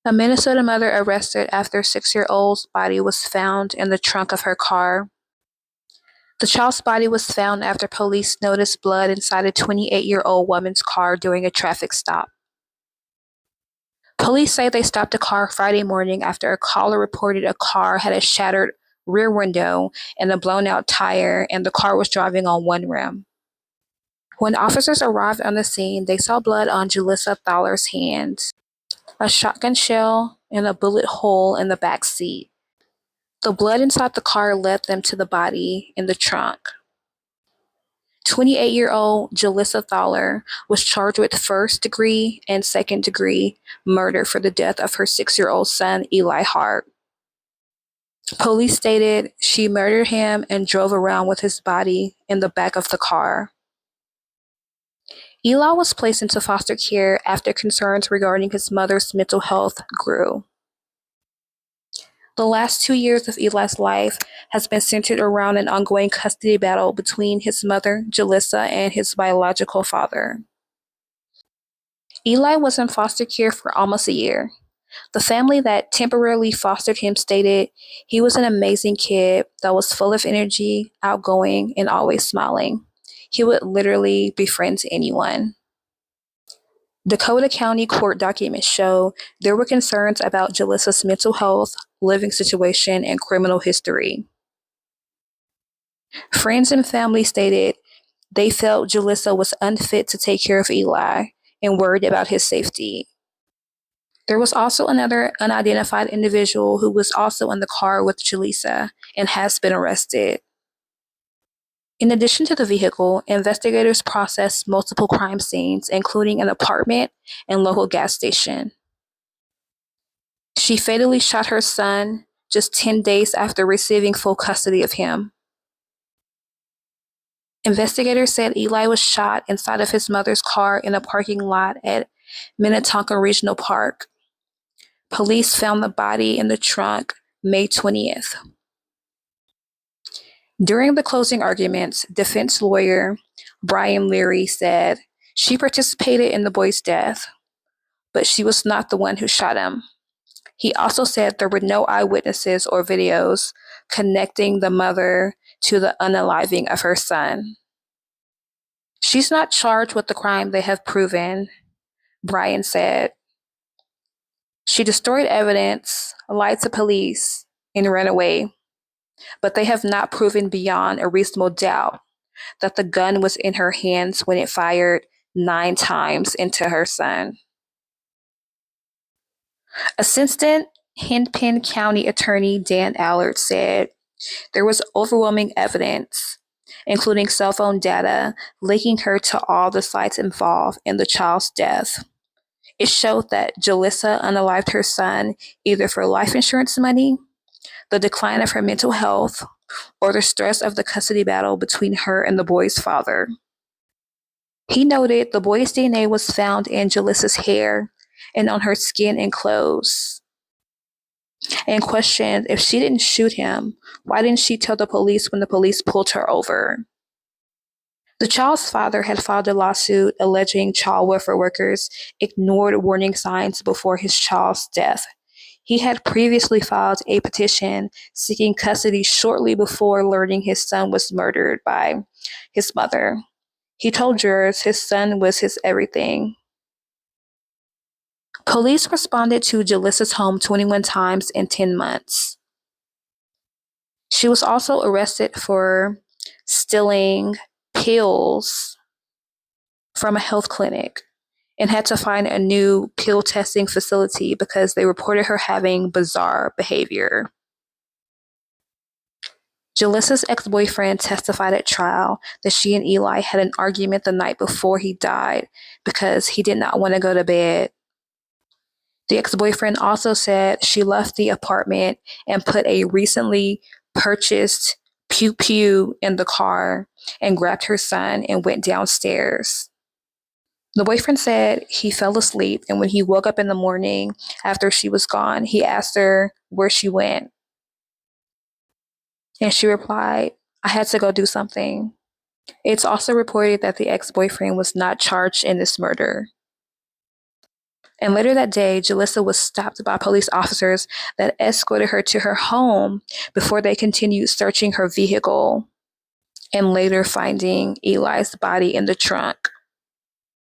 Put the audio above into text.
A Minnesota mother arrested after 6-year-old's body was found in the trunk of her car. The child's body was found after police noticed blood inside a 28-year-old woman's car during a traffic stop. Police say they stopped the car Friday morning after a caller reported a car had a shattered rear window and a blown-out tire, and the car was driving on one rim. When officers arrived on the scene, they saw blood on Julissa Thaler's hands, a shotgun shell, and a bullet hole in the back seat. The blood inside the car led them to the body in the trunk. 28-year-old Julissa Thaler was charged with first-degree and second-degree murder for the death of her 6-year-old son, Eli Hart. Police stated she murdered him and drove around with his body in the back of the car. Eli was placed into foster care after concerns regarding his mother's mental health grew. The last 2 years of Eli's life has been centered around an ongoing custody battle between his mother, Julissa, and his biological father. Eli was in foster care for almost a year. The family that temporarily fostered him stated he was an amazing kid that was full of energy, outgoing, and always smiling. He would literally befriend anyone. Dakota County court documents show there were concerns about Julissa's mental health, living situation, and criminal history. Friends and family stated they felt Julissa was unfit to take care of Eli and worried about his safety. There was also another unidentified individual who was also in the car with Julissa and has been arrested. In addition to the vehicle, investigators processed multiple crime scenes, including an apartment and local gas station. She fatally shot her son just 10 days after receiving full custody of him. Investigators said Eli was shot inside of his mother's car in a parking lot at Minnetonka Regional Park. Police found the body in the trunk May 20th. During the closing arguments, defense lawyer Brian Leary said she participated in the boy's death, but she was not the one who shot him. He also said there were no eyewitnesses or videos connecting the mother to the unaliving of her son. She's not charged with the crime they have proven, Brian said. She destroyed evidence, lied to police, and ran away, but they have not proven beyond a reasonable doubt that the gun was in her hands when it fired 9 times into her son. Assistant Hennepin County Attorney Dan Allard said there was overwhelming evidence, including cell phone data, linking her to all the sites involved in the child's death. It showed that Julissa unalived her son either for life insurance money, the decline of her mental health, or the stress of the custody battle between her and the boy's father. He noted the boy's DNA was found in Julissa's hair and on her skin and clothes, and questioned if she didn't shoot him, why didn't she tell the police when the police pulled her over? The child's father had filed a lawsuit alleging child welfare workers ignored warning signs before his child's death. He had previously filed a petition seeking custody shortly before learning his son was murdered by his mother. He told jurors his son was his everything. Police responded to Julissa's home 21 times in 10 months. She was also arrested for stealing pills from a health clinic and had to find a new pill testing facility because they reported her having bizarre behavior. Julissa's ex-boyfriend testified at trial that she and Eli had an argument the night before he died because he did not want to go to bed. The ex-boyfriend also said she left the apartment and put a recently purchased Pew Pew in the car and grabbed her son and went downstairs. The boyfriend said he fell asleep, and when he woke up in the morning after she was gone, he asked her where she went. And she replied, "I had to go do something." It's also reported that the ex-boyfriend was not charged in this murder. And later that day, Jalissa was stopped by police officers that escorted her to her home before they continued searching her vehicle and later finding Eli's body in the trunk.